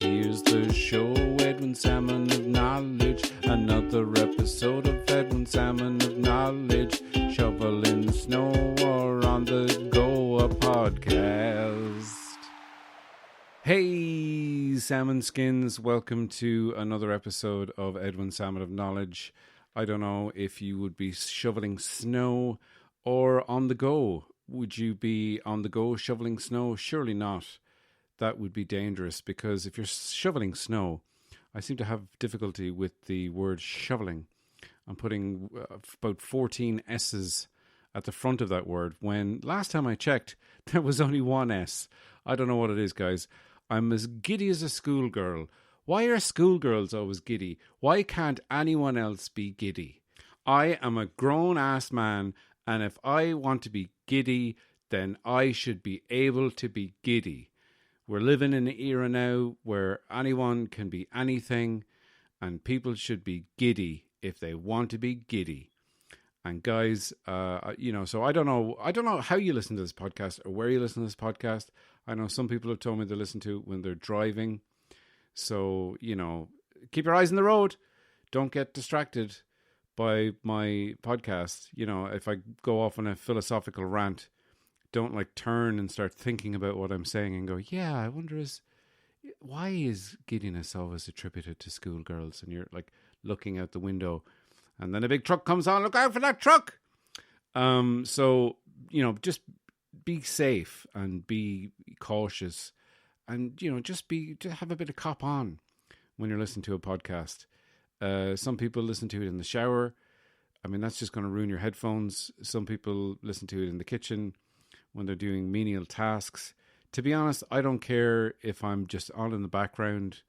Here's the show, Edwin Salmon of Knowledge. Another episode of Edwin Salmon of Knowledge. Shovel in the snow or on the go, a podcast. Hey, salmon skins. Welcome to another episode of Edwin Salmon of Knowledge. I don't know if you would be shoveling snow or on the go. Would you be on the go shoveling snow? Surely not. That would be dangerous, because if you're shoveling snow, I seem to have difficulty with the word shoveling. I'm putting about 14 S's at the front of that word, when last time I checked, there was only one S. I don't know what it is, guys. I'm as giddy as a schoolgirl. Why are schoolgirls always giddy? Why can't anyone else be giddy? I am a grown-ass man, and if I want to be giddy, then I should be able to be giddy. We're living in an era now where anyone can be anything, and people should be giddy if they want to be giddy. And guys, so I don't know how you listen to this podcast or where you listen to this podcast. I know some people have told me they listen to it when they're driving. So, keep your eyes on the road. Don't get distracted by my podcast. If I go off on a philosophical rant, don't turn and start thinking about what I'm saying and go, yeah, I wonder why is giddiness always attributed to schoolgirls? And you're looking out the window and then a big truck comes on. Look out for that truck. Just be safe and be cautious, and, just have a bit of cop on when you're listening to a podcast. Some people listen to it in the shower. I mean, that's just going to ruin your headphones. Some people listen to it in the kitchen when they're doing menial tasks. To be honest, I don't care if I'm just on in the background,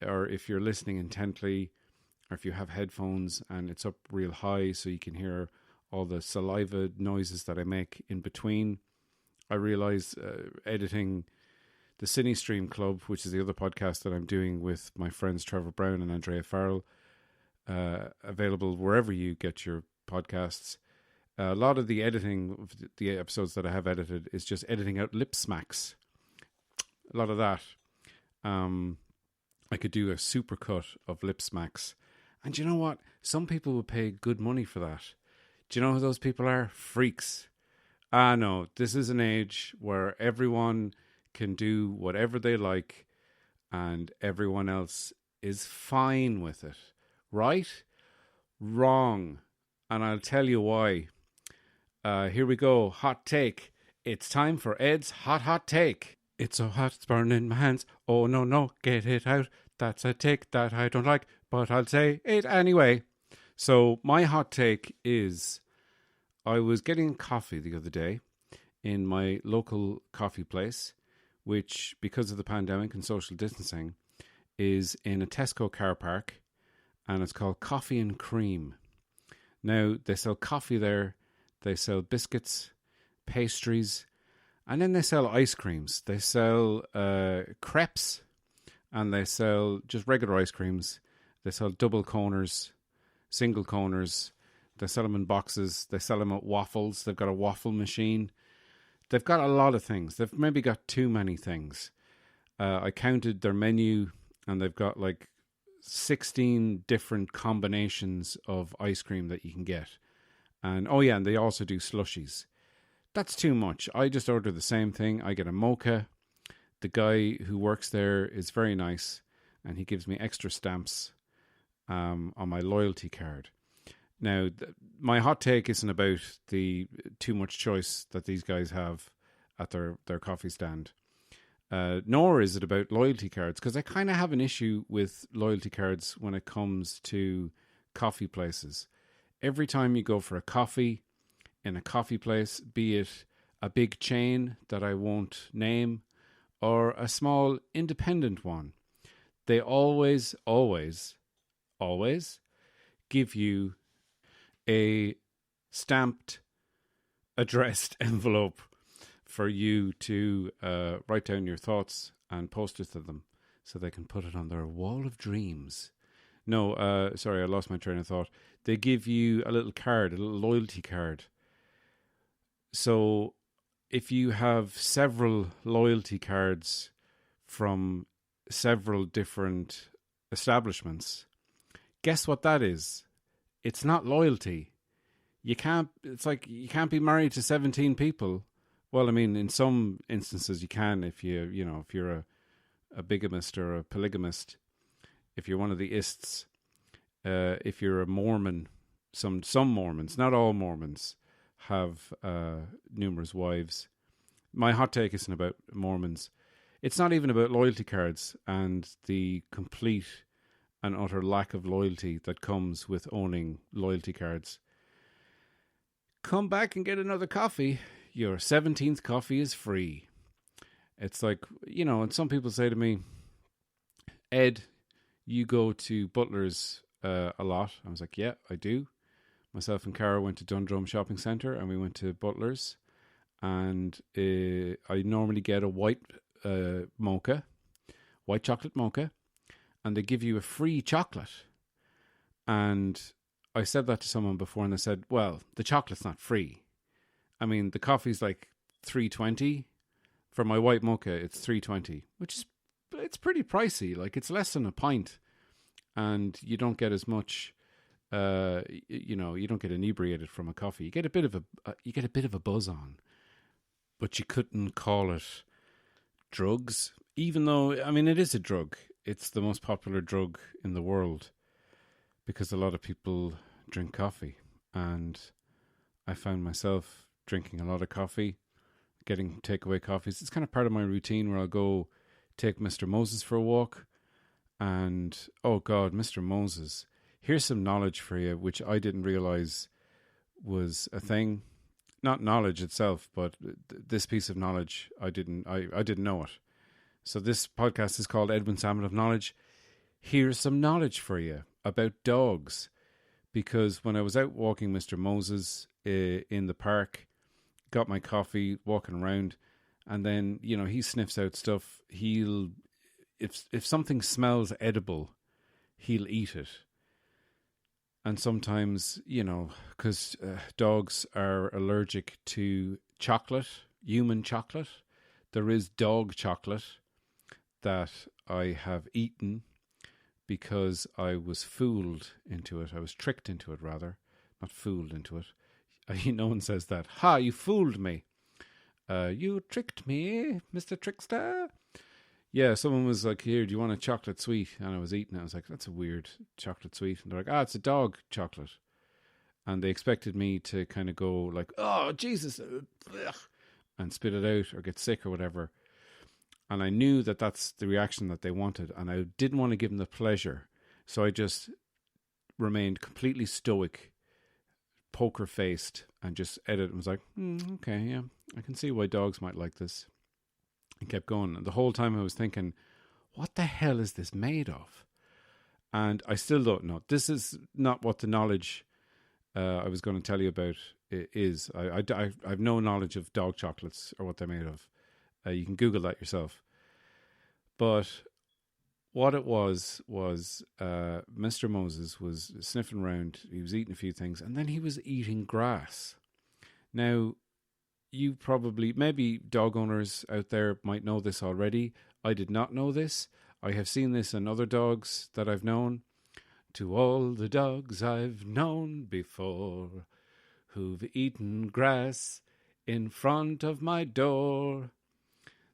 or if you're listening intently, or if you have headphones and it's up real high so you can hear all the saliva noises that I make in between. I realize editing the Cine Stream Club, which is the other podcast that I'm doing with my friends Trevor Brown and Andrea Farrell, available wherever you get your podcasts. A lot of the editing of the episodes that I have edited is just editing out lip smacks. A lot of that. I could do a super cut of lip smacks. And you know what? Some people would pay good money for that. Do you know who those people are? Freaks. No, this is an age where everyone can do whatever they like and everyone else is fine with it. Right? Wrong. And I'll tell you why. Here we go. Hot take. It's time for Ed's hot take. It's so hot, it's burning my hands. Oh, no, get it out. That's a take that I don't like, but I'll say it anyway. So my hot take is, I was getting coffee the other day in my local coffee place, which, because of the pandemic and social distancing, is in a Tesco car park, and it's called Coffee and Cream. Now, they sell coffee there. They sell biscuits, pastries, and then they sell ice creams. They sell crepes, and they sell just regular ice creams. They sell double coners, single coners. They sell them in boxes. They sell them at waffles. They've got a waffle machine. They've got a lot of things. They've maybe got too many things. I counted their menu, and they've got 16 different combinations of ice cream that you can get. And and they also do slushies. That's too much. I just order the same thing. I get a mocha. The guy who works there is very nice, and he gives me extra stamps on my loyalty card. Now, my hot take isn't about the too much choice that these guys have at their coffee stand. Nor is it about loyalty cards, because I kind of have an issue with loyalty cards when it comes to coffee places. Every time you go for a coffee in a coffee place, be it a big chain that I won't name or a small independent one, they always give you a stamped, addressed envelope for you to write down your thoughts and post it to them so they can put it on their wall of dreams. No, sorry, I lost my train of thought. They give you a little card, a little loyalty card. So if you have several loyalty cards from several different establishments. Guess what that is? It's not loyalty. It's like you can't be married to 17 people. Well, I mean, in some instances you can if if you're a bigamist or a polygamist, if you're one of the ists, if you're a Mormon, some Mormons, not all Mormons, have numerous wives. My hot take isn't about Mormons. It's not even about loyalty cards and the complete and utter lack of loyalty that comes with owning loyalty cards. Come back and get another coffee. Your 17th coffee is free. It's like, and some people say to me, Ed, you go to Butler's a lot. I was like, yeah, I do. Myself and Cara went to Dundrum Shopping Centre and we went to Butler's. And I normally get a white chocolate mocha, and they give you a free chocolate. And I said that to someone before, and they said, well, the chocolate's not free. I mean, the coffee's like $3.20. For my white mocha, it's $3.20, it's pretty pricey. Like, it's less than a pint, and you don't get as much. You don't get inebriated from a coffee. You get a bit of a buzz on, but you couldn't call it drugs, even though, I mean, it is a drug. It's the most popular drug in the world because a lot of people drink coffee, and I found myself drinking a lot of coffee, getting takeaway coffees. It's kind of part of my routine where I'll go take Mr. Moses for a walk, and oh God, Mr. Moses, here's some knowledge for you, which I didn't realize was a thing. Not knowledge itself, but this piece of knowledge, I didn't know it. So this podcast is called Edwin Salmon of Knowledge. Here's some knowledge for you about dogs. Because when I was out walking Mr. Moses in the park, got my coffee, walking around, and then, he sniffs out stuff. If something smells edible, he'll eat it. And sometimes, because dogs are allergic to chocolate, human chocolate, there is dog chocolate that I have eaten because I was fooled into it. I was tricked into it, rather. Not fooled into it. No one says that. Ha, you fooled me. You tricked me, Mr. Trickster. Yeah, someone was like, here, do you want a chocolate sweet? And I was eating it. I was like, that's a weird chocolate sweet. And they're like, it's a dog chocolate. And they expected me to kind of go like, oh, Jesus, and spit it out or get sick or whatever. And I knew that that's the reaction that they wanted. And I didn't want to give them the pleasure. So I just remained completely stoic, poker-faced, and just edited and was like, okay, yeah, I can see why dogs might like this. And kept going. And the whole time I was thinking, what the hell is this made of? And I still don't know. This is not what the knowledge I was going to tell you about is. I have no knowledge of dog chocolates or what they're made of. You can Google that yourself. But what it was Mr. Moses was sniffing around. He was eating a few things. And then he was eating grass. Now, you probably, maybe dog owners out there might know this already. I did not know this. I have seen this in other dogs that I've known. To all the dogs I've known before, who've eaten grass in front of my door.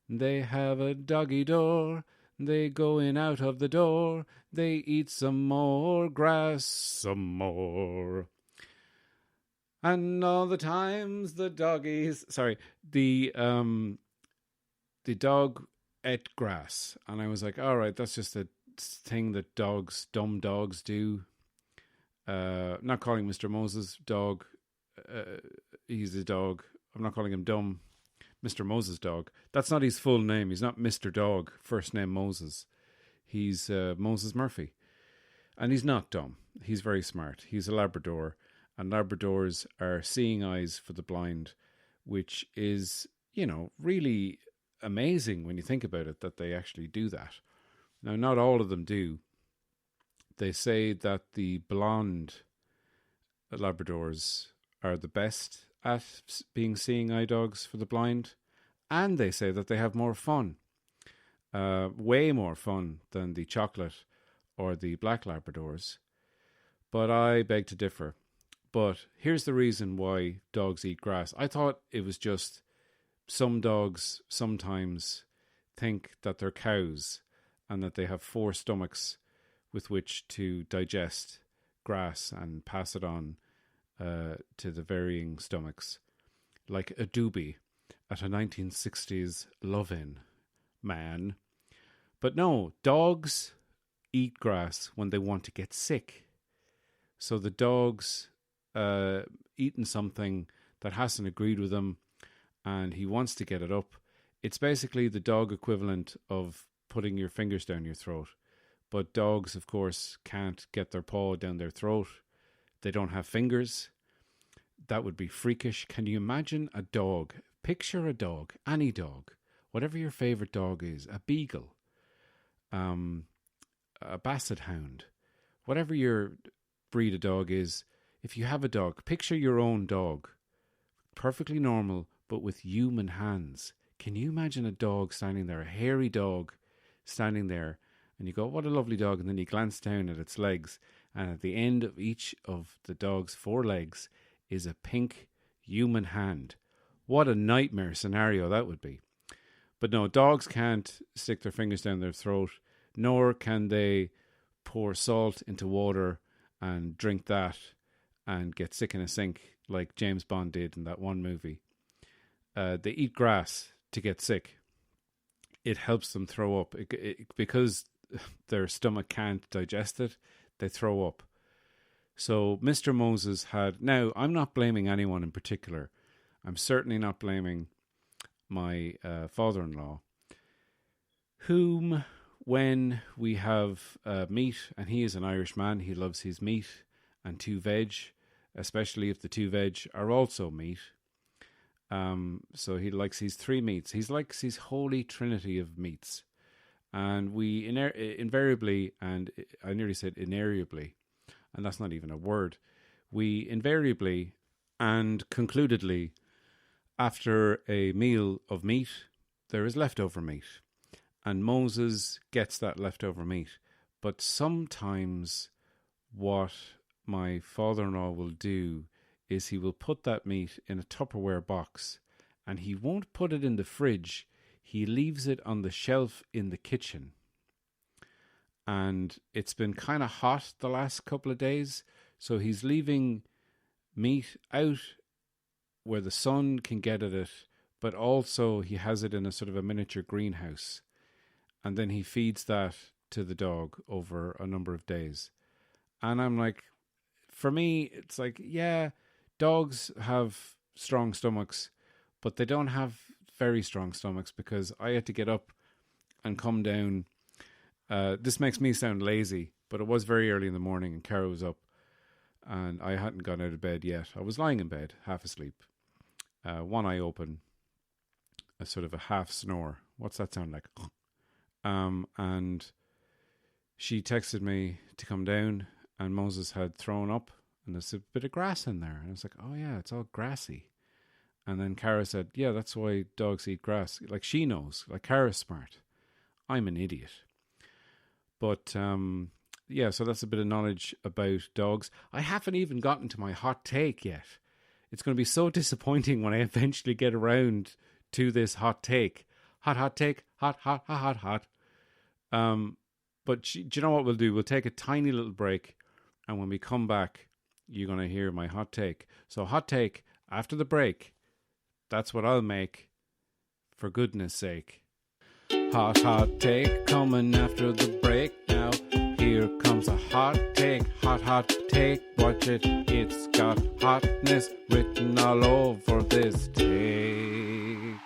They have a doggy door. They go in out of the door. They eat some more grass, some more. And all the times the dog ate grass. And I was like, all right, that's just a thing that dumb dogs do. Not calling Mr. Moses dog. He's a dog. I'm not calling him dumb. Mr. Moses dog. That's not his full name. He's not Mr. Dog, first name Moses. He's Moses Murphy. And he's not dumb. He's very smart. He's a Labrador. And Labradors are seeing eyes for the blind, which is, really amazing when you think about it, that they actually do that. Now, not all of them do. They say that the blonde Labradors are the best at being seeing eye dogs for the blind, and they say that they have more fun. Way more fun than the chocolate or the black Labradors. But I beg to differ. But here's the reason why dogs eat grass. I thought it was just some dogs sometimes think that they're cows and that they have four stomachs with which to digest grass and pass it on to the varying stomachs, like a doobie at a 1960s love-in man. But no, dogs eat grass when they want to get sick. So the dog's eating something that hasn't agreed with him and he wants to get it up. It's basically the dog equivalent of putting your fingers down your throat. But dogs, of course, can't get their paw down their throat. They don't have fingers. That would be freakish. Can you imagine a dog? Picture a dog, any dog, whatever your favourite dog is, a beagle, a basset hound, whatever your breed of dog is. If you have a dog, picture your own dog, perfectly normal, but with human hands. Can you imagine a dog standing there, a hairy dog standing there, and you go, what a lovely dog, and then you glance down at its legs, and at the end of each of the dog's four legs is a pink human hand. What a nightmare scenario that would be. But no, dogs can't stick their fingers down their throat, nor can they pour salt into water and drink that and get sick in a sink like James Bond did in that one movie. They eat grass to get sick. It helps them throw up. Because their stomach can't digest it, they throw up. So Mr. Moses had... Now, I'm not blaming anyone in particular. I'm certainly not blaming my father-in-law, whom, when we have meat, and he is an Irish man, he loves his meat and two veg, especially if the two veg are also meat. So he likes his three meats. He likes his holy trinity of meats. And we invariably, and I nearly said invariably, and that's not even a word, we invariably and concludedly, after a meal of meat, there is leftover meat. And Moses gets that leftover meat. But sometimes what my father-in-law will do is he will put that meat in a Tupperware box, and he won't put it in the fridge. He leaves it on the shelf in the kitchen. And it's been kind of hot the last couple of days, so he's leaving meat out where the sun can get at it, but also he has it in a sort of a miniature greenhouse. And then he feeds that to the dog over a number of days. And I'm like, for me, it's like, yeah, dogs have strong stomachs, but they don't have very strong stomachs because I had to get up and come down. This makes me sound lazy, but it was very early in the morning and Cara was up and I hadn't gone out of bed yet. I was lying in bed, half asleep. One eye open, a sort of a half snore. What's that sound like? And she texted me to come down, and Moses had thrown up, and there's a bit of grass in there. And I was like, oh yeah, it's all grassy. And then Cara said, yeah, that's why dogs eat grass. Like, she knows. Like, Cara's smart. I'm an idiot. But, yeah, so that's a bit of knowledge about dogs. I haven't even gotten to my hot take yet. It's going to be so disappointing when I eventually get around to this hot take. Hot take. Hot. But do you know what we'll do? We'll take a tiny little break, and when we come back, you're going to hear my hot take. So hot take after the break. That's what I'll make, for goodness sake. Hot take coming after the break now. Here comes a hot take, hot take. Watch it, it's got hotness written all over this take.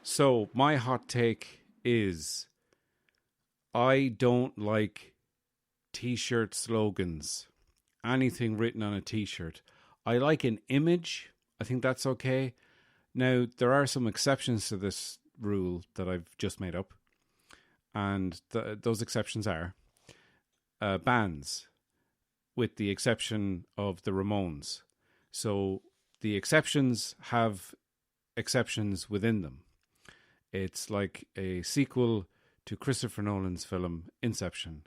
So my hot take is, I don't like t-shirt slogans. Anything written on a t-shirt. I like an image. I think that's okay. Now, there are some exceptions to this rule that I've just made up. And those exceptions are bands, with the exception of the Ramones. So the exceptions have exceptions within them. It's like a sequel to Christopher Nolan's film Inception.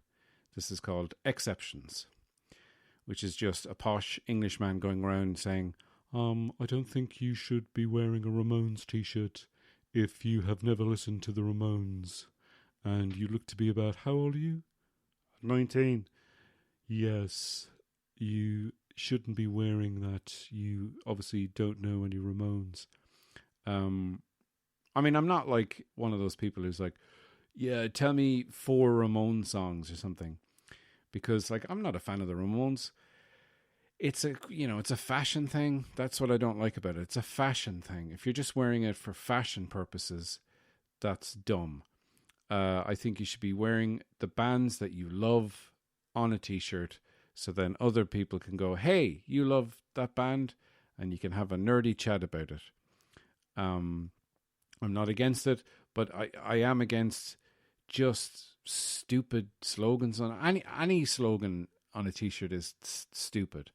This is called Exceptions, which is just a posh Englishman going around saying, I don't think you should be wearing a Ramones t-shirt if you have never listened to the Ramones. And you look to be about, how old are you? 19. Yes, you shouldn't be wearing that. You obviously don't know any Ramones. I mean, I'm not like one of those people who's like, yeah, tell me 4 Ramones songs or something. Because, like, I'm not a fan of the Ramones. It's a fashion thing. That's what I don't like about it. It's a fashion thing. If you're just wearing it for fashion purposes, that's dumb. I think you should be wearing the bands that you love on a t-shirt, so then other people can go, hey, you love that band, and you can have a nerdy chat about it. I'm not against it, but I am against just stupid slogans on any slogan on a t-shirt is stupid.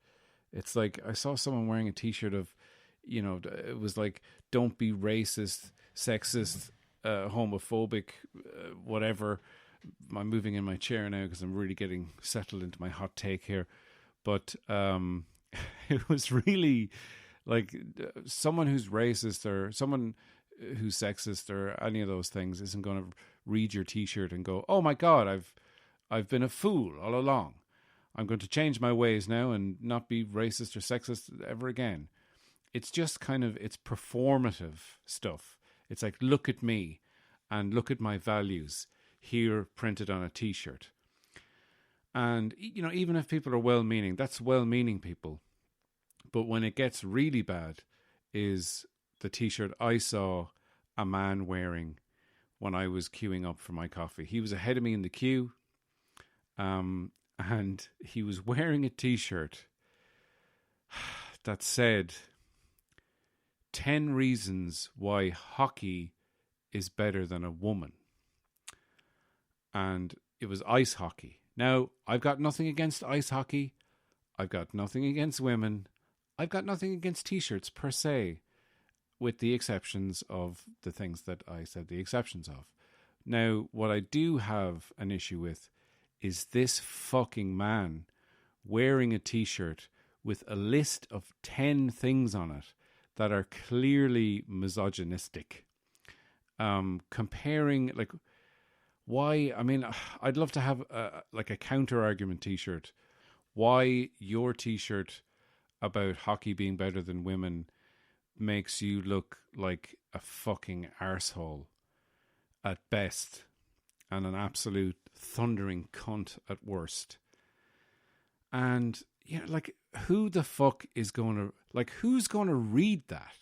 It's like I saw someone wearing a t-shirt of, it was like, don't be racist, sexist, homophobic, whatever. I'm moving in my chair now because I'm really getting settled into my hot take here. But it was really like someone who's racist or someone who's sexist or any of those things isn't going to read your t-shirt and go, oh my God, I've been a fool all along. I'm going to change my ways now and not be racist or sexist ever again. It's just it's performative stuff. It's like, look at me and look at my values here printed on a t-shirt. And, even if people are well-meaning, that's well-meaning people. But when it gets really bad is the t-shirt I saw a man wearing when I was queuing up for my coffee. He was ahead of me in the queue. And he was wearing a t-shirt that said 10 reasons why hockey is better than a woman. And it was ice hockey. Now, I've got nothing against ice hockey. I've got nothing against women. I've got nothing against t-shirts per se, with the exceptions of the things that I said the exceptions of. Now, what I do have an issue with is this fucking man wearing a t-shirt with a list of 10 things on it that are clearly misogynistic. Comparing, like, why, I mean, I'd love to have a counter-argument t-shirt. Why your t-shirt about hockey being better than women makes you look like a fucking arsehole at best and an absolute thundering cunt at worst. And who the fuck is who's going to read that?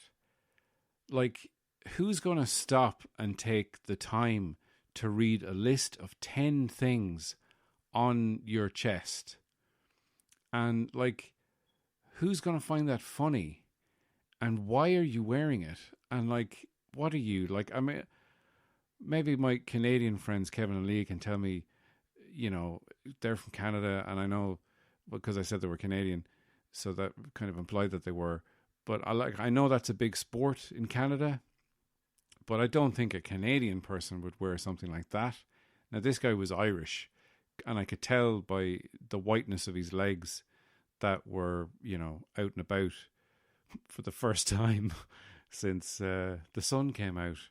Like, who's going to stop and take the time to read a list of 10 things on your chest? And who's going to find that funny? And why are you wearing it? And what are you? I mean, maybe my Canadian friends, Kevin and Lee, can tell me, they're from Canada, and I know because I said they were Canadian, so that kind of implied that they were. But I know that's a big sport in Canada, but I don't think a Canadian person would wear something like that. Now, this guy was Irish, and I could tell by the whiteness of his legs that were, out and about for the first time since the sun came out.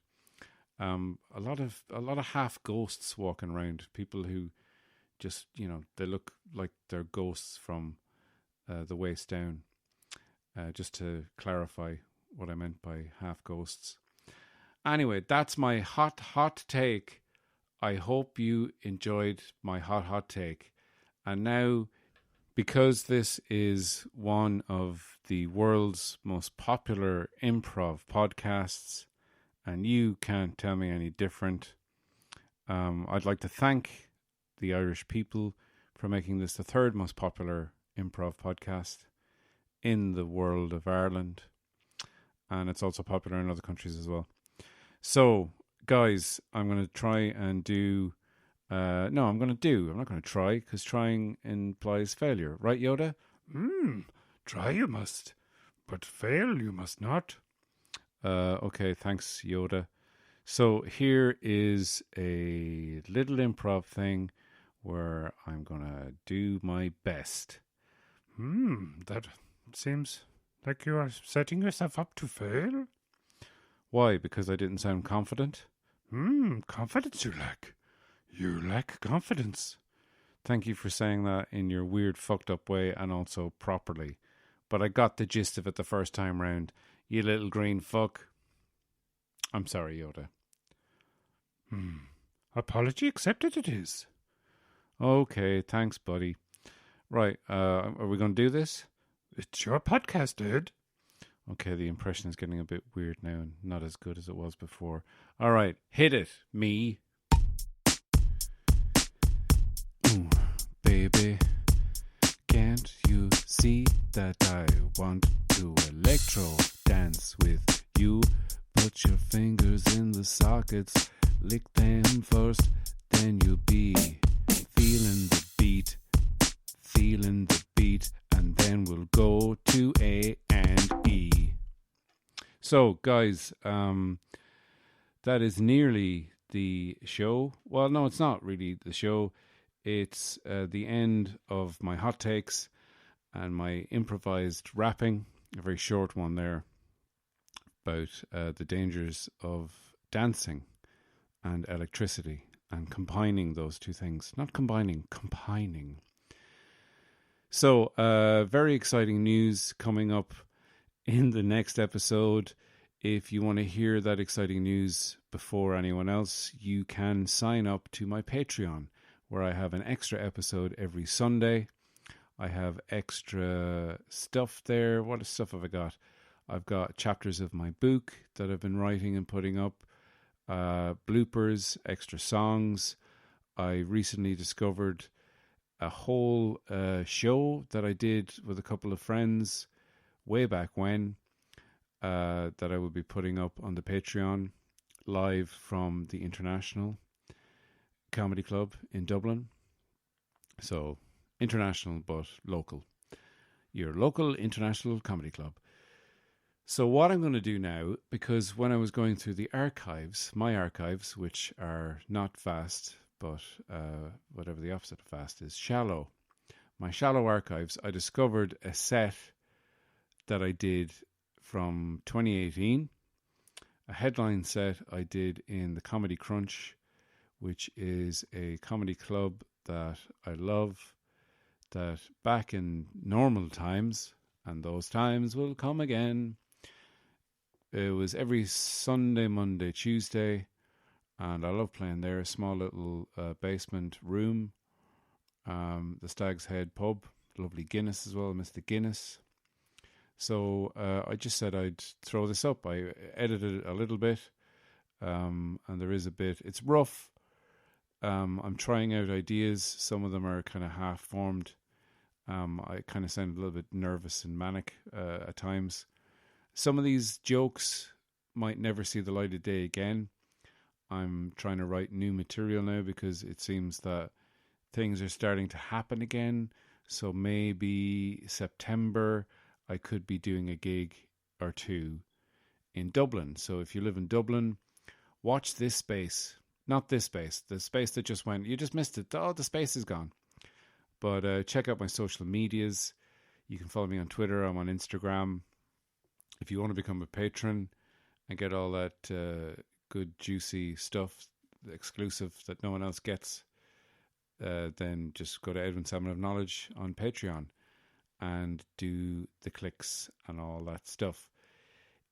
A lot of half ghosts walking around, people who just, they look like they're ghosts from the waist down. Just to clarify what I meant by half ghosts. Anyway, that's my hot take. I hope you enjoyed my hot take. And now, because this is one of the world's most popular improv podcasts, and you can't tell me any different, I'd like to thank the Irish people for making this the third most popular improv podcast in the world of Ireland. And it's also popular in other countries as well. So, guys, I'm going to try and do... I'm not going to try, because trying implies failure. Right, Yoda? Try you must, but fail you must not. Okay, thanks, Yoda. So here is a little improv thing where I'm going to do my best. That seems like you are setting yourself up to fail. Why? Because I didn't sound confident? Confidence you lack. You lack confidence. Thank you for saying that in your weird fucked up way and also properly. But I got the gist of it the first time round. You little green fuck. I'm sorry, Yoda. Apology accepted it is. Okay, thanks, buddy. Right, are we going to do this? It's your podcast, Ed. Okay, the impression is getting a bit weird now and not as good as it was before. All right, hit it, me. Ooh, baby, can't you see that I want to electro dance with you? Put your fingers in the sockets, lick them first, then you'll be feeling the beat, and then we'll go to A and E. So, guys, that is nearly the show. Well, no, it's not really the show. It's the end of my hot takes and my improvised rapping, a very short one there, about the dangers of dancing and electricity and combining those two things. Not combining, combining. So, very exciting news coming up in the next episode. If you want to hear that exciting news before anyone else, you can sign up to my Patreon, where I have an extra episode every Sunday. I have extra stuff there. What stuff have I got? I've got chapters of my book that I've been writing and putting up, bloopers, extra songs. I recently discovered a whole show that I did with a couple of friends way back when, that I will be putting up on the Patreon live from the International Comedy Club in Dublin. So international but local. Your local international comedy club. So what I'm going to do now, because when I was going through the archives, my archives, which are not vast, but whatever the opposite of vast is, shallow. My shallow archives, I discovered a set that I did from 2018, a headline set I did in the Comedy Crunch, which is a comedy club that I love, that back in normal times, and those times will come again, it was every Sunday, Monday, Tuesday, and I love playing there. A small little basement room, the Stag's Head pub, lovely Guinness as well, Mr. Guinness. So I just said I'd throw this up. I edited it a little bit, and there is a bit. It's rough. I'm trying out ideas. Some of them are kind of half-formed. I kind of sound a little bit nervous and manic at times. Some of these jokes might never see the light of day again. I'm trying to write new material now because it seems that things are starting to happen again. So maybe September I could be doing a gig or two in Dublin. So if you live in Dublin, watch this space. Not this space. The space that just went. You just missed it. Oh, the space is gone. But check out my social medias. You can follow me on Twitter. I'm on Instagram. If you want to become a patron and get all that good, juicy stuff, exclusive that no one else gets, then just go to Edwin Salmon of Knowledge on Patreon and do the clicks and all that stuff.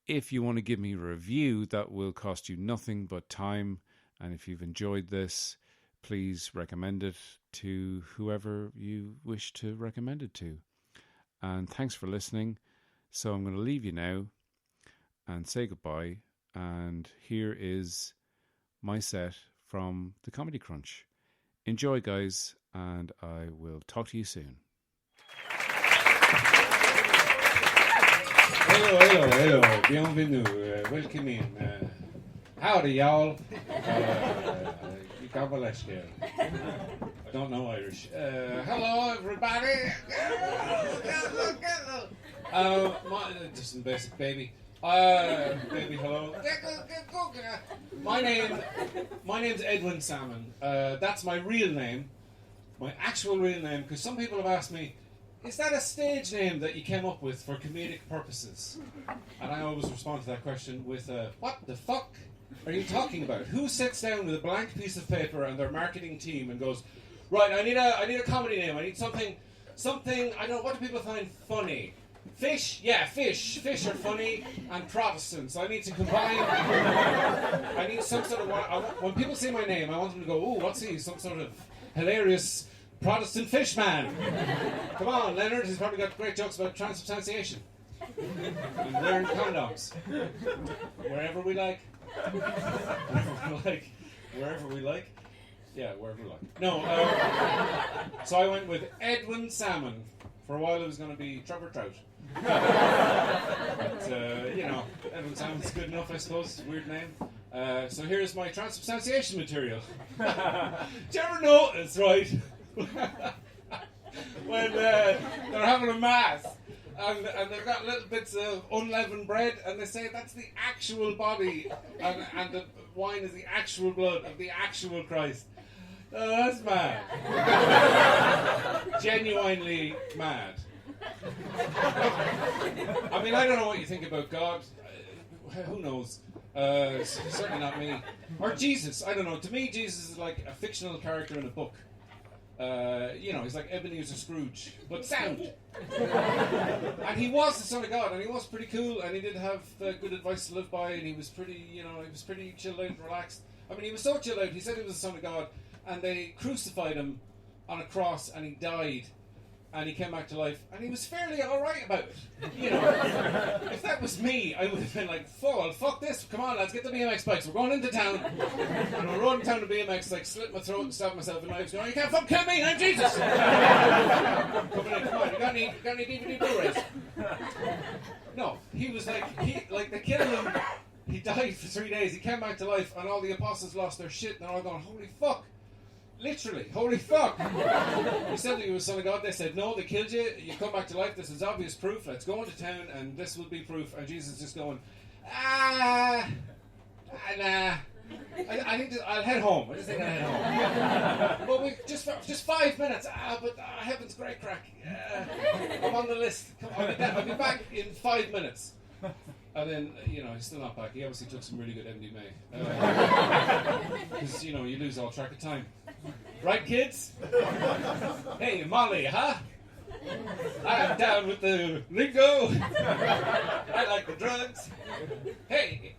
If you want to give me a review, that will cost you nothing but time. And if you've enjoyed this, please recommend it to whoever you wish to recommend it to. And thanks for listening. So I'm going to leave you now and say goodbye. And here is my set from the Comedy Crunch. Enjoy, guys, and I will talk to you soon. Hello, bienvenue, welcome in. Howdy, y'all. I don't know Irish. Hello, everybody. Just some basic baby. Baby, hello. My name's Edwin Salmon. That's my real name, my actual real name. Because some people have asked me, is that a stage name that you came up with for comedic purposes? And I always respond to that question with, what the fuck are you talking about? Who sits down with a blank piece of paper and their marketing team and goes, right, I need a comedy name. I need something. I don't know, what do people find funny? Fish? Yeah, fish. Fish are funny, and Protestants. I need to combine. I need some sort of. When people say my name, I want them to go, "Ooh, what's he? Some sort of hilarious Protestant fish man." Come on, Leonard. He's probably got great jokes about transubstantiation and wearing condoms. Wherever we like. Wherever we like. Yeah, wherever we like. No. So I went with Edwin Salmon. For a while, it was going to be Trevor Trout. But, Edwin Salmon's good enough, I suppose. Weird name. So here's my transubstantiation material. Do you ever notice, right? When they're having a mass and they've got little bits of unleavened bread and they say that's the actual body and the wine is the actual blood of the actual Christ. Oh, that's mad. Genuinely mad. I mean, I don't know what you think about God. Who knows? Certainly not me. Or Jesus. I don't know. To me, Jesus is like a fictional character in a book. He's like Ebenezer Scrooge, but sound. And he was the Son of God, and he was pretty cool, and he did have good advice to live by, and he was pretty chilled out and relaxed. I mean, he was so chilled out. He said he was the Son of God. And they crucified him on a cross, and he died, and he came back to life, and he was fairly all right about it. You know, if that was me, I would have been like, fuck this, come on lads, get the BMX bikes, we're going into town, and we're rolling down to BMX, like slit my throat and stab myself in knives, going, you can't fucking kill me, I'm Jesus! Coming in, come on, you got any DVD Blu-rays? No, he was like, they killed him, he died for 3 days, he came back to life, and all the apostles lost their shit, and they're all going, holy fuck. Literally, holy fuck! You said that you were the Son of God. They said, no, they killed you. You come back to life. This is obvious proof. Let's go into town, and this will be proof. And Jesus is just going, nah. I think I'll head home. I just think I'll head home. But we just 5 minutes. But heaven's great crack. I'm on the list. I'll be back in 5 minutes. And then, he's still not back. He obviously took some really good MDMA. Because, you lose all track of time. Right, kids? Hey, Molly, huh? I'm down with the lingo. I like the drugs. Hey,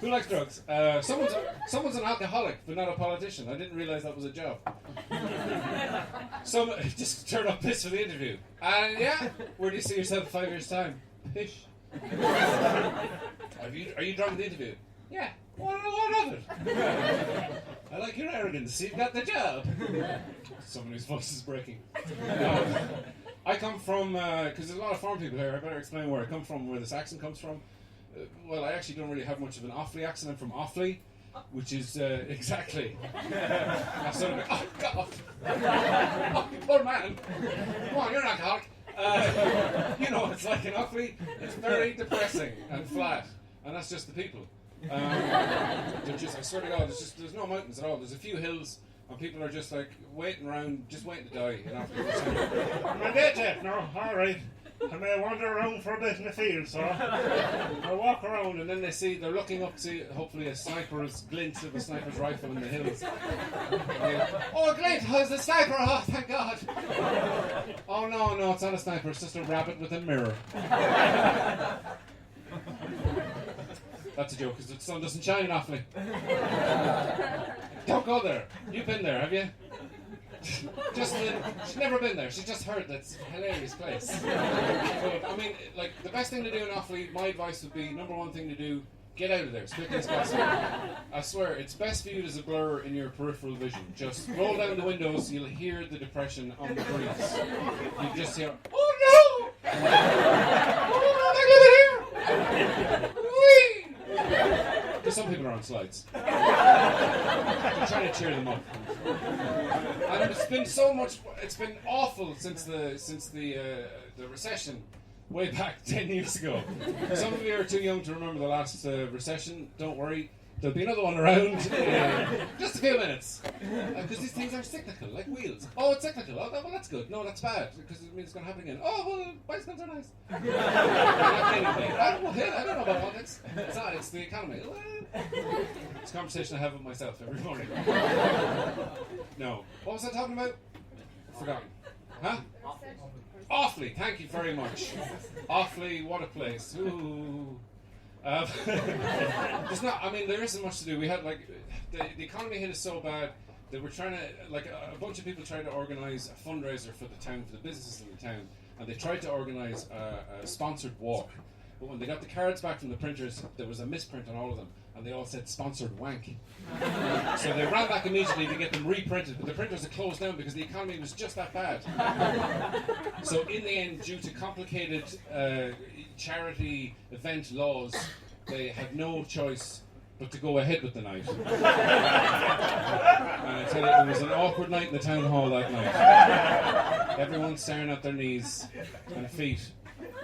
who likes drugs? Someone's an alcoholic, but not a politician. I didn't realize that was a job. Some just turned up pissed for the interview. And where do you see yourself in 5 years' time? Pish. Are you drunk at the interview? Yeah. What of it? I like your arrogance. You've got the job. Someone whose voice is breaking. I come from, because there's a lot of farm people here, I better explain where I come from, where this accent comes from. Well, I actually don't really have much of an Offaly accent. I'm from Offaly, which is, exactly. I sort of, oh, God. Oh, you poor man. Come on, you're an alcoholic. It's like in Offaly, it's very depressing and flat, and that's just the people. I swear to God, there's no mountains at all. There's a few hills, and people are just like waiting around, just waiting to die in Offaly. Am I dead yet? No, all right. I may wander around for a bit in the field, so I walk around, and then they're looking up to hopefully a sniper's glint of a sniper's rifle in the hills. Oh, a glint! Oh, it's a sniper! Oh, thank God! Oh no, it's not a sniper. It's just a rabbit with a mirror. That's a joke, because the sun doesn't shine awfully. Don't go there. You've been there, have you? She's never been there. She's just heard that's a hilarious place. But, I mean, like, the best thing to do in Offaly, my advice would be, number one thing to do, get out of there as quickly as possible. I swear, it's best viewed as a blur in your peripheral vision. Just roll down the windows, you'll hear the depression on the breeze. You just hear, oh no! Oh, I live here! Whee! Because some people are on slides. I'm trying to cheer them up. And it's been awful since the recession way back 10 years ago. Some of you are too young to remember the last recession. Don't worry. There'll be another one around in just a few minutes. Because these things are cyclical, like wheels. Oh, it's cyclical. Oh, well, that's good. No, that's bad, because it means it's going to happen again. Oh, well, bicycles are nice. I don't know about politics. It's not, it's the economy. It's a conversation I have with myself every morning. No. What was I talking about? Forgotten. Huh? Awfully. Thank you very much. Awfully, what a place. Ooh. There's not. I mean, there isn't much to do. We had the economy hit us so bad that we're trying to a bunch of people tried to organise a fundraiser for the town, for the businesses in the town, and they tried to organise a sponsored walk. But when they got the cards back from the printers, there was a misprint on all of them, and they all said sponsored wank. So they ran back immediately to get them reprinted, but the printers had closed down because the economy was just that bad. So in the end, due to complicated charity event laws, they had no choice but to go ahead with the night. And I tell you, it was an awkward night in the town hall that night. Everyone staring at their knees and feet.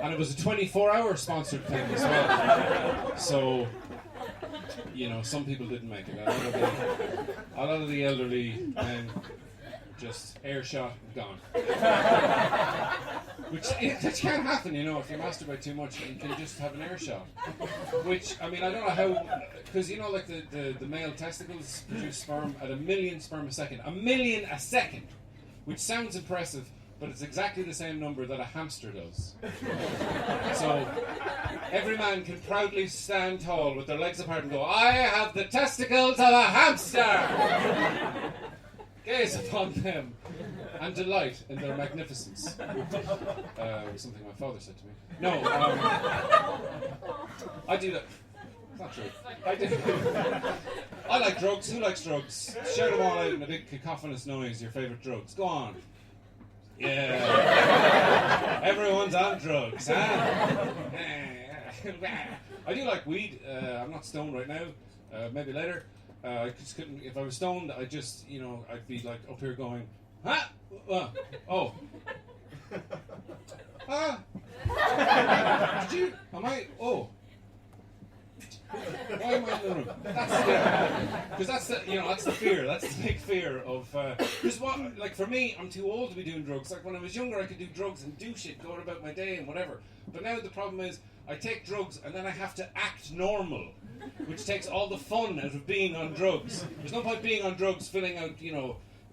And it was a 24-hour sponsored thing as well. So, some people didn't make it. A lot of the elderly men just air shot and gone. That can't happen, if you masturbate too much, you can just have an air shot. Which, I don't know how, because the male testicles produce sperm at 1 million sperm a second. 1 million a second! Which sounds impressive, but it's exactly the same number that a hamster does. So, every man can proudly stand tall with their legs apart and go, I have the testicles of a hamster! Gaze upon them and delight in their magnificence. Was something my father said to me. No, I do that. It's not true. I do. I like drugs. Who likes drugs? Shout them all out in a big cacophonous noise, your favourite drugs. Go on. Yeah. Everyone's on drugs, huh? I do like weed. I'm not stoned right now. Maybe later. I just couldn't. If I was stoned, I'd be like up here going, huh? Oh. Huh? Did you? Am I? Oh. Why am I in the room? Because that's the fear. That's the big fear of. Because for me, I'm too old to be doing drugs. Like when I was younger, I could do drugs and do shit, going about my day and whatever. But now the problem is, I take drugs and then I have to act normal, which takes all the fun out of being on drugs. There's no point being on drugs, filling out,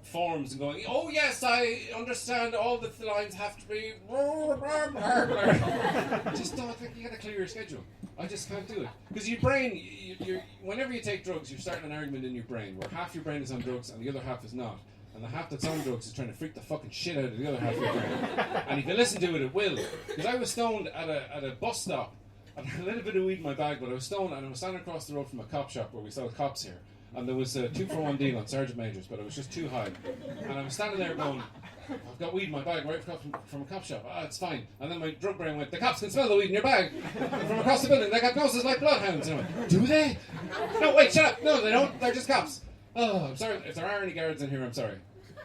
forms and going, oh yes, I understand all the lines have to be. Just don't think you gotta clear your schedule. I just can't do it. Because your brain, whenever you take drugs, you're starting an argument in your brain where half your brain is on drugs and the other half is not. And the half that's on drugs is trying to freak the fucking shit out of the other half of your brain. And if you listen to it, it will. Because I was stoned at a bus stop. I had a little bit of weed in my bag, but I was stoned and I was standing across the road from a cop shop where we sell cops here. And there was a 2-for-1 deal on Sergeant Majors, but I was just too high. And I was standing there going, I've got weed in my bag right from a cop shop. It's fine. And then my drug brain went, the cops can smell the weed in your bag. And from across the building, they got noses like bloodhounds. And I went, do they? No, wait, shut up. No, they don't. They're just cops. Oh, I'm sorry. If there are any guards in here, I'm sorry.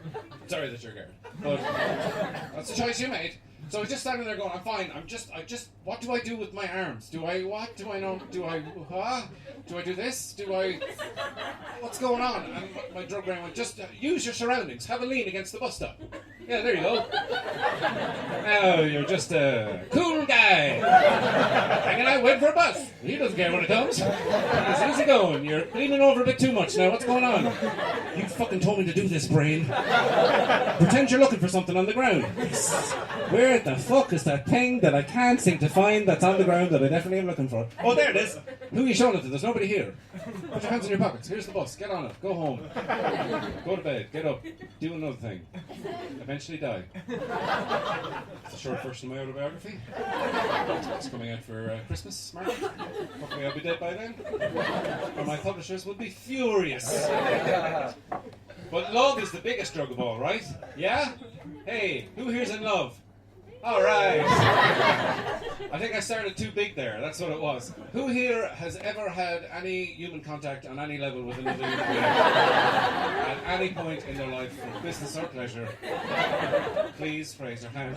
I'm sorry that you're a guard. But that's the choice you made. So I was just standing there going, I'm fine. What do I do with my arms? Do I do this? What's going on? And my drug brain went, just use your surroundings. Have a lean against the bus stop. Yeah, there you go. Now you're just a cool guy. Hanging out, waiting for a bus. He doesn't care when it comes. He's easy going. You're leaning over a bit too much now. What's going on? You fucking told me to do this, brain. Pretend you're looking for something on the ground. Where the fuck is that thing that I can't seem to find that's on the ground that I definitely am looking for? Oh, there it is. Who are you showing it to? There's nobody here. Put your hands in your pockets. Here's the bus. Get on it. Go home. Go to bed. Get up. Do another thing. Eventually die. It's a short version of my autobiography. It's coming out for Christmas, March. Hopefully I'll be dead by then. Or my publishers will be furious. But love is the biggest drug of all, right? Yeah? Hey, who here's in love? Alright. I think I started too big there. That's what it was. Who here has ever had any human contact on any level with another human being? At any point in their life, for business or pleasure? Please raise your hand.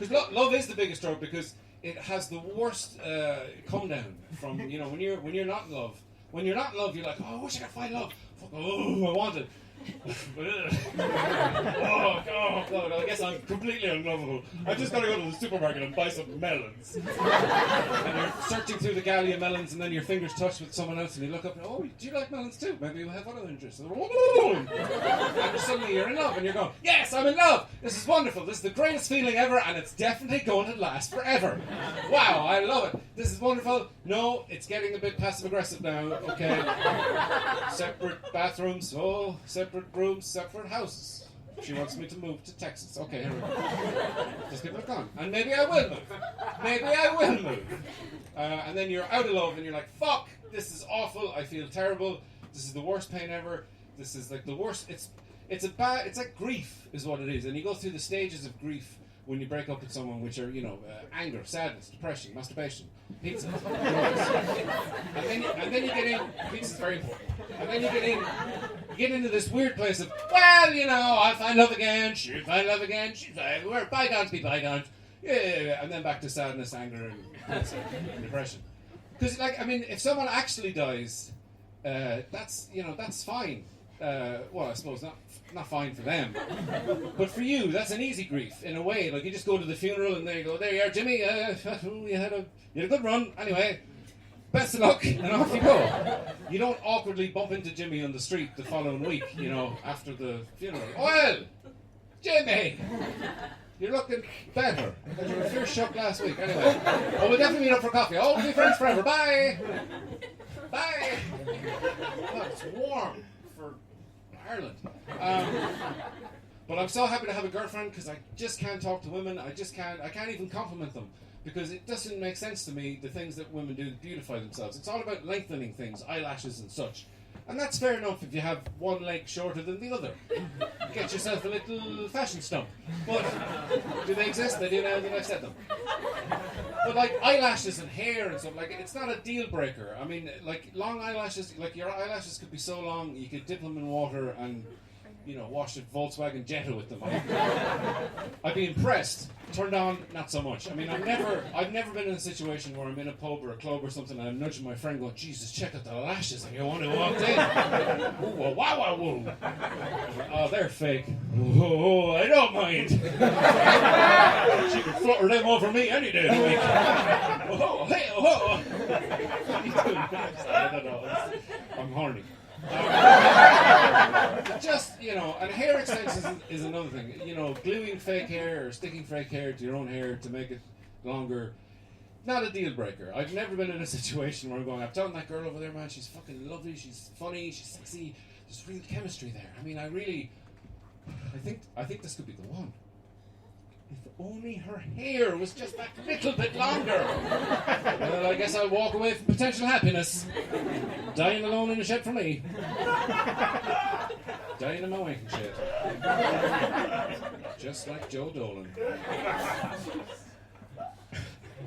Because love is the biggest drug because it has the worst come down from when you're not in love. When you're not in love, you're like, oh, I wish I could find love. Fuck, oh, I want it. Oh God! I guess I'm completely unlovable. I just gotta go to the supermarket and buy some melons. And you're searching through the galley of melons, and then your fingers touch with someone else, and you look up and oh, do you like melons too? Maybe you have other interests. And suddenly you're in love, and you're going, yes, I'm in love. This is wonderful. This is the greatest feeling ever, and it's definitely going to last forever. Wow, I love it. This is wonderful. No, it's getting a bit passive aggressive now. Okay, separate bathrooms. Oh, separate rooms, separate houses. She wants me to move to Texas. Okay, here we go. Just give it a con. And maybe I will move. And then you're out of love and you're like, fuck, this is awful. I feel terrible. This is the worst pain ever. This is like the worst. It's like grief is what it is. And you go through the stages of grief when you break up with someone, which are, anger, sadness, depression, masturbation, pizza, drugs. And then you get in, pizza's very important. And then you get into this weird place of, well, I'll find love again, she'll find love again, we're bygones be bygones. Yeah, and then back to sadness, anger, and depression. Because, if someone actually dies, that's fine. Well, I suppose not fine for them, but for you, that's an easy grief in a way. Like you just go to the funeral and there you go. There you are, Jimmy. You had a good run. Anyway, best of luck, and off you go. You don't awkwardly bump into Jimmy on the street the following week, after the funeral. Well, Jimmy, you're looking better because you were first shocked last week. Anyway, we'll definitely meet up for coffee. Oh, we'll be friends forever. Bye. Bye. Oh, it's warm for Ireland. But I'm so happy to have a girlfriend because I just can't talk to women. I can't even compliment them because it doesn't make sense to me, the things that women do to beautify themselves. It's all about lengthening things, eyelashes and such. And that's fair enough if you have one leg shorter than the other. Get yourself a little fashion stump. But do they exist? They do now that I've said them. But eyelashes and hair and stuff, it's not a deal breaker. I mean, long eyelashes, your eyelashes could be so long you could dip them in water and, wash a Volkswagen Jetta with them. I'd be impressed. Turned on, not so much. I mean, I've never been in a situation where I'm in a pub or a club or something and I'm nudging my friend going, Jesus, check out the lashes, and you want to walk in. Ooh, wow, whoa. Oh, they're fake. Oh, I don't mind. She could flutter them over me any day of the week. Oh, hey, oh. What are you doing? I don't know. I'm horny. And hair extensions is another thing. Gluing fake hair or sticking fake hair to your own hair to make it longer, not a deal breaker. I've never been in a situation where I'm going, I'm telling that girl over there, man, she's fucking lovely, she's funny, she's sexy, there's real chemistry there. I mean, I think this could be the one. If only her hair was just that little bit longer. Well, I guess I'll walk away from potential happiness. Dying alone in a shed for me. Dying in my wanking shed. Just like Joe Dolan.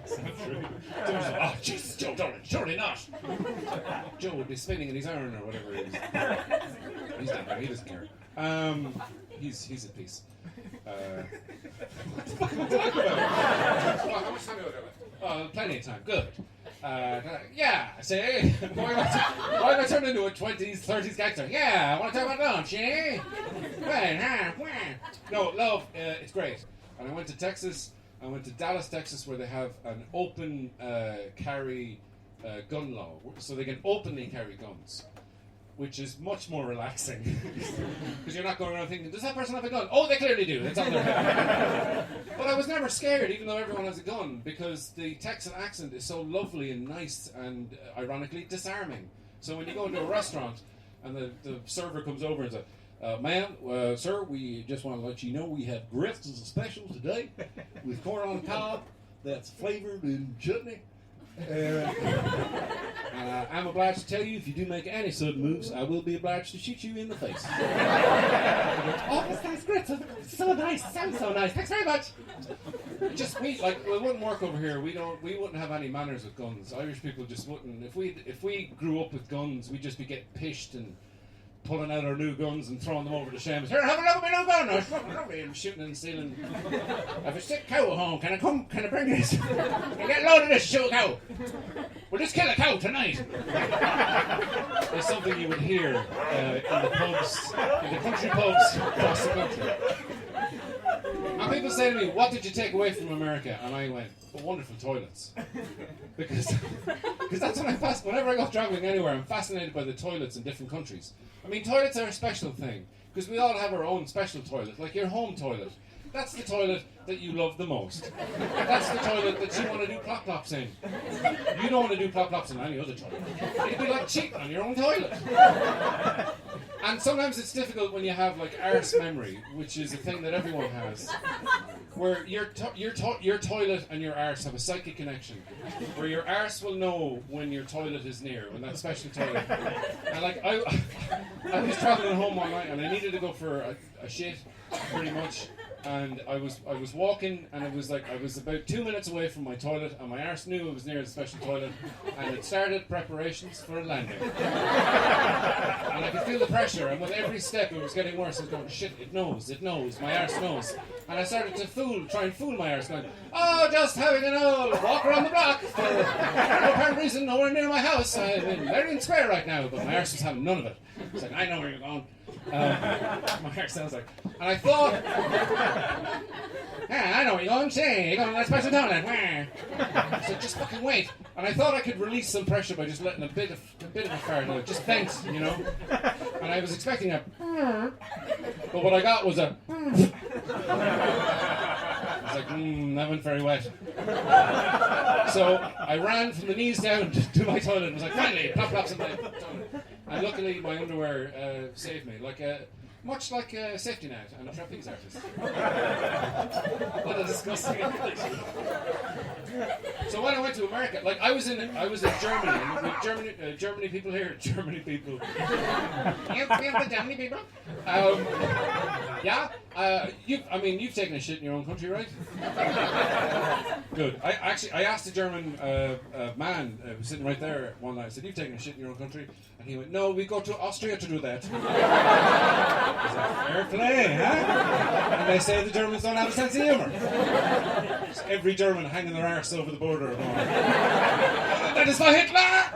Is that true? Oh, Jesus, Joe Dolan, surely not. Joe would be spinning in his iron or whatever it is. He's not there, he doesn't care. He's at peace. What the fuck am I talking about? How much time do I got left? Oh, plenty of time. Good. Yeah, see? Why am I turning into a 20s, 30s gangster? Yeah, I want to talk about lunch, eh? No, love, it's great. And I went to Texas. I went to Dallas, Texas, where they have an open carry gun law. So they can openly carry guns, which is much more relaxing. Because you're not going around thinking, does that person have a gun? Oh, they clearly do. It's on their head. But I was never scared, even though everyone has a gun, because the Texan accent is so lovely and nice and, ironically, disarming. So when you go into a restaurant and the server comes over and says, ma'am, sir, we just want to let you know we have grits as a special today with corn on the cob that's flavored in chutney. I'm obliged to tell you, if you do make any sudden moves, I will be obliged to shoot you in the face. Oh, this guy's great. So nice. Sounds so nice. Thanks very much. Just it wouldn't work over here. We wouldn't have any manners with guns. Irish people just wouldn't. If we grew up with guns, we'd just be getting pished and pulling out our new guns and throwing them over the Seamus. Here, have a look at my new gun! I was fucking lovely and shooting and stealing. I have a sick cow at home. Can I bring this? Can I get a load of this, shoot a cow? We'll just kill a cow tonight. There's something you would hear in the pubs, in the country pubs across the country. And people say to me, what did you take away from America? And I went, wonderful toilets. Because that's when whenever I go travelling anywhere, I'm fascinated by the toilets in different countries. I mean, toilets are a special thing, because we all have our own special toilet, like your home toilet. That's the toilet that you love the most. That's the toilet that you want to do plop-plops in. You don't want to do plop-plops in any other toilet. It'd be like cheating on your own toilet. And sometimes it's difficult when you have like arse memory, which is a thing that everyone has, where your toilet and your arse have a psychic connection, where your arse will know when your toilet is near, when that special toilet. And like I was traveling home one night and I needed to go for a shit, pretty much. And I was walking, and it was like I was about 2 minutes away from my toilet, and my arse knew it was near the special toilet, and it started preparations for a landing. And I could feel the pressure, and with every step it was getting worse. I was going, shit, it knows, my arse knows. And I started to try and fool my arse, going, oh, just having an old walk around the block for no apparent reason, nowhere near my house. I'm in Larian Square right now, but my arse was having none of it. It's like, I know where you're going. My arse sounds like, and I thought, I know what you're going to say. You're going to that special toilet. I said, just fucking wait. And I thought I could release some pressure by just letting a bit of a fart out, just vent, you know. And I was expecting a, but what I got was a. I was like, that went very wet. So I ran from the knees down to my toilet and was like, finally, plop-plops in my toilet. And luckily my underwear saved me, much like a safety net and a trapeze artist. What a disgusting image. So when I went to America, like I was in Germany, and with Germany people here, Germany people. You have the Germany people? Yeah. You've taken a shit in your own country, right? Good. I asked a German man who was sitting right there one night. I said, "You've taken a shit in your own country?" And he went, "No, we go to Austria to do that." I was like, fair play, huh? And they say the Germans don't have a sense of humour. Just every German hanging their arse over the border. Going, that is for Hitler!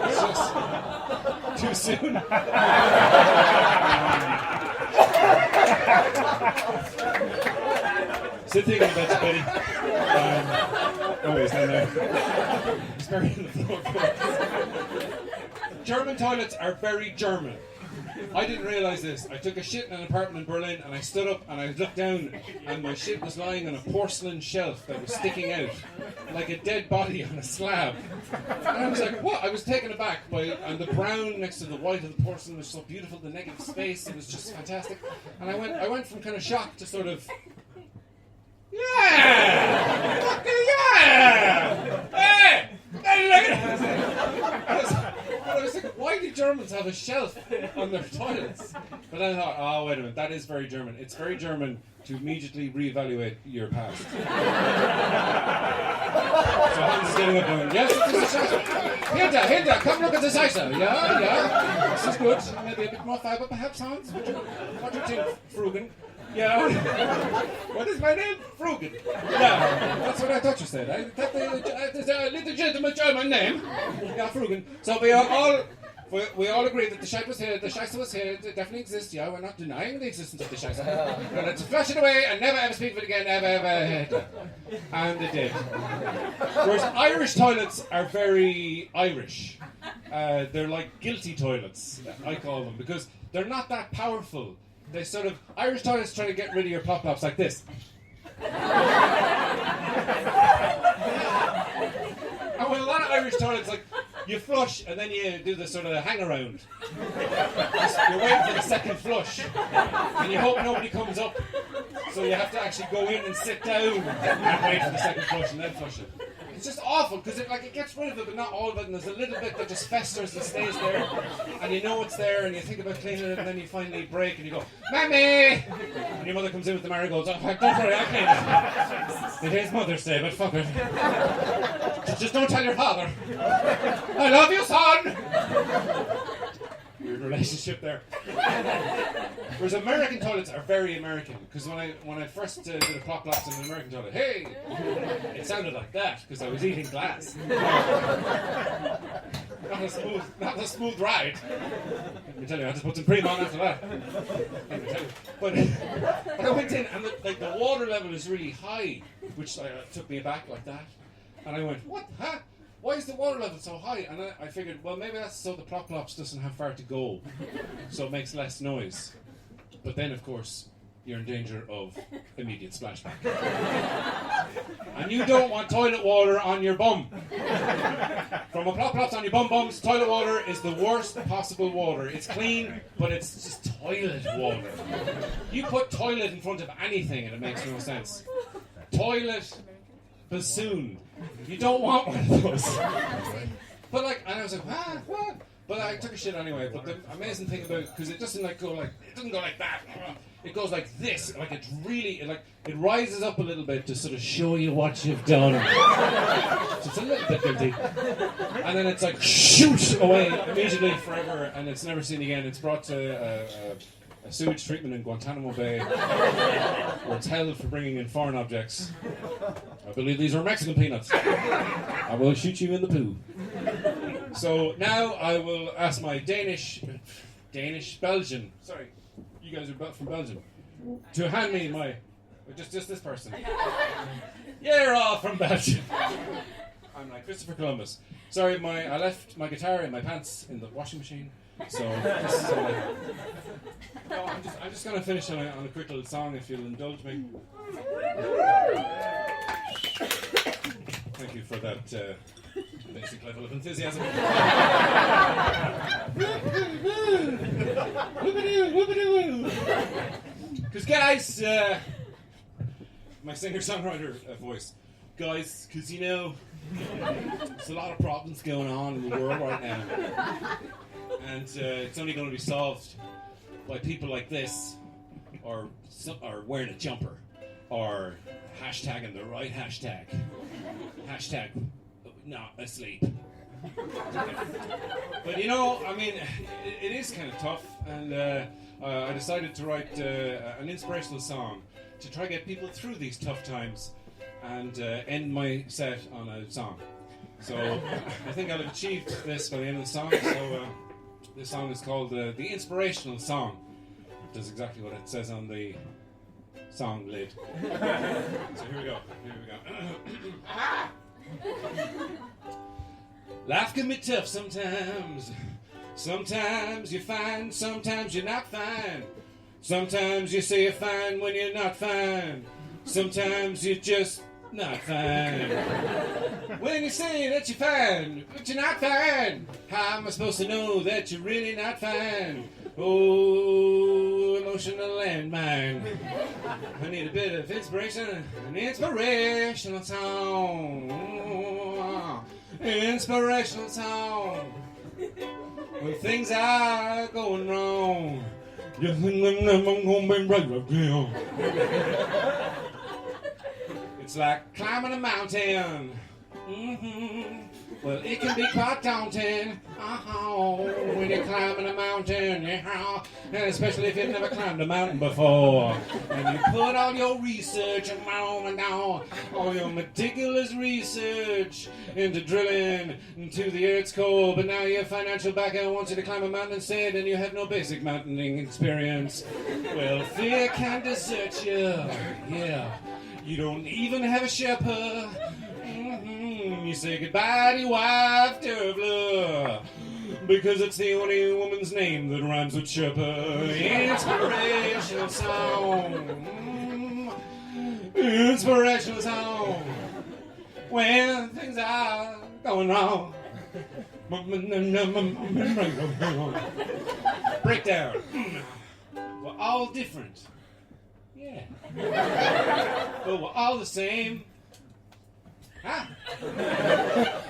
It's just too soon. Sit thinking about you, Betty. He's down there. He's very in the floor. German toilets are very German. I didn't realise this. I took a shit in an apartment in Berlin and I stood up and I looked down and my shit was lying on a porcelain shelf that was sticking out like a dead body on a slab. And I was like, what? I was taken aback and the brown next to the white of the porcelain was so beautiful, the negative space, it was just fantastic. And I went from kind of shock to sort of, yeah! Fucking yeah! Hey! Hey, look at it! I was thinking, why do Germans have a shelf on their toilets? But then I thought, oh, wait a minute, that is very German. It's very German to immediately reevaluate your past. So Hans is getting up going, yes, this is Scheiße. Hinter, come look at the Scheiße. Yeah, this is good. Maybe a bit more fiber, perhaps, Hans? What do you think, Frugen? Yeah. What is my name? Frugen. Yeah, that's what I thought you said. I thought there's a little gentleman German name. Yeah, Frugen. So we all agree that the Scheiße was here. The Scheiße was here. It definitely exists. Yeah, we're not denying the existence of the Scheiße. But let's flush it away and never ever speak of it again. Ever. And it did. Whereas Irish toilets are very Irish. They're like guilty toilets, I call them, because they're not that powerful. They sort of, Irish toilets try to get rid of your pop-pops like this. And with a lot of Irish toilets, like, you flush and then you do the sort of hang around. You're waiting for the second flush. And you hope nobody comes up. So you have to actually go in and sit down and wait for the second flush and then flush it. It's just awful because it gets rid of it, but not all of it, and there's a little bit that just festers and stays there, and you know it's there, and you think about cleaning it, and then you finally break, and you go, "Mammy!" And your mother comes in with the marigolds. "Oh, don't worry, I'll clean it. It is Mother's Day, but fuck it. Just don't tell your father. I love you, son." weird relationship there. Whereas American toilets are very American, because when I first did a plop laps in an American toilet, hey, it sounded like that because I was eating glass. Not a smooth ride. Let me tell you, I just put some cream on after that. Let me tell you. But I went in and the water level is really high, which took me aback like that. And I went, what? Huh? Why is the water level so high? And I figured, well, maybe that's so the plop plops doesn't have far to go, so it makes less noise. But then, of course, you're in danger of immediate splashback. And you don't want toilet water on your bum. From a plop plops on your bums, toilet water is the worst possible water. It's clean, but it's just toilet water. You put toilet in front of anything and it makes no sense. Toilet bassoon. You don't want one of those. But and I was like, what? But I took a shit anyway. But the amazing thing about because it doesn't go like that. It goes like this. Like it's really it rises up a little bit to sort of show you what you've done. So it's a little bit guilty. And then it's like shoot away immediately forever, and it's never seen again. It's brought to a sewage treatment in Guantanamo Bay, where it's held for bringing in foreign objects. I believe these are Mexican peanuts. I will shoot you in the poo. So now I will ask my Belgian, sorry, you guys are from Belgium, to hand me my, just this person. You're all from Belgium. I'm like Christopher Columbus. Sorry, I left my guitar in my pants in the washing machine. So this is no, I'm just going to finish on a quick little song if you'll indulge me. Thank you for that basic level of enthusiasm. Because guys, my singer-songwriter voice, guys, because there's a lot of problems going on in the world right now. And it's only going to be solved by people like this, or wearing a jumper, or hashtagging the right hashtag. Hashtag not asleep. But it is kind of tough, and I decided to write an inspirational song to try to get people through these tough times and end my set on a song. So I think I'll have achieved this by the end of the song. So this song is called The Inspirational Song. It does exactly what it says on the song lid. So here we go. Life can be tough sometimes. Sometimes you're fine, sometimes you're not fine. Sometimes you say you're fine when you're not fine. Sometimes you're just not fine. When you say that you're fine, but you're not fine, how am I supposed to know that you're really not fine? Oh, emotional landmine. I need a bit of inspiration, an inspirational song. Inspirational song. When things are going wrong, you think I'm gonna be right again. It's like climbing a mountain. Mm-hmm. Well, it can be quite daunting. When you're climbing a mountain, yeah. And especially if you've never climbed a mountain before. And you put all your research and all your meticulous research into drilling into the Earth's core. But now your financial backer wants you to climb a mountain instead, and you have no basic mountaineering experience. Well, fear can desert you. Yeah. You don't even have a shepherd. You say goodbye to your wife, Dervla, because it's the only woman's name that rhymes with shepherd. Inspirational song. Inspirational song. When things are going wrong. Breakdown. We're all different. Yeah. But we're all the same. Ah.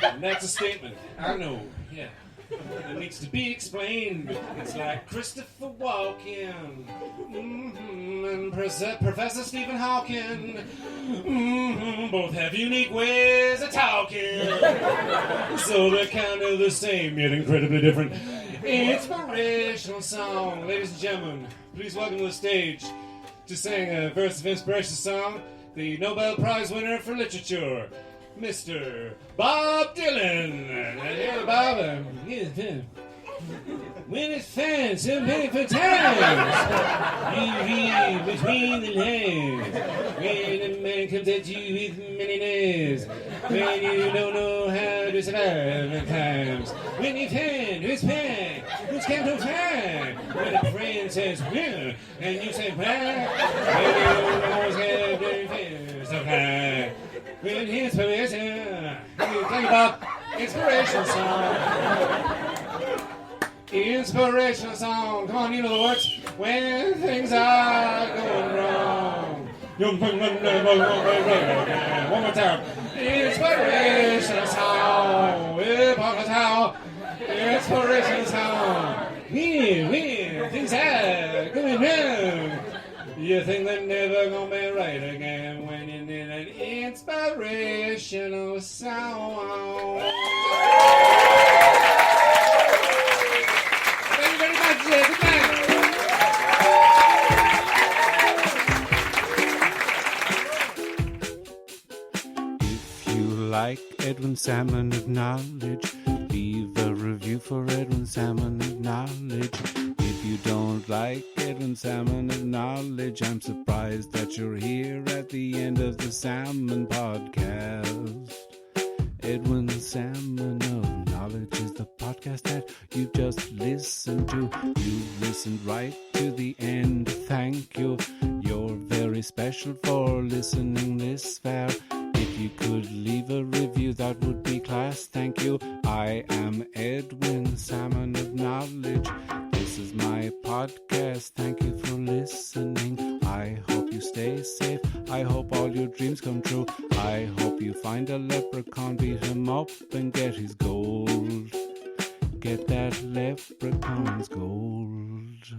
And that's a statement. I know. Yeah. It needs to be explained. It's like Christopher Walken and Professor Stephen Hawking. Both have unique ways of talking. So they're kind of the same, yet incredibly different. Inspirational song. Ladies and gentlemen, please welcome to the stage to sing a verse of inspiration song, the Nobel Prize winner for literature, Mr. Bob Dylan. And yeah, Bob, when it's fans and many for times, you read between the lines. When a man comes at you with many names, when you don't know how to survive at times. When you fan who's fan, who's count on time. When a friend says will, and you say why, when you always have the fears of high. When inspiration, think about inspiration song. Inspirational song. Come on, you know the words. When things are going wrong. One more time. Inspirational song. Inspirational song. When things are going wrong. You think they're never gonna be right again when you need an inspirational song. If you like Edwin Salmon of Knowledge, leave a review for Edwin Salmon of Knowledge. If you don't like Edwin Salmon of Knowledge, I'm surprised that you're here at the end of the Salmon podcast. Edwin Salmon of Knowledge is the podcast that you just listened to. You've listened right to the end. Thank you. You're very special for listening this far. If you could leave a review, that would be class. Thank you. I am Edwin Salmon of Knowledge. This is my podcast. Thank you for listening. I hope you stay safe. I hope all your dreams come true. I hope you find a leprechaun, beat him up and get his gold. Get that leprechaun's gold.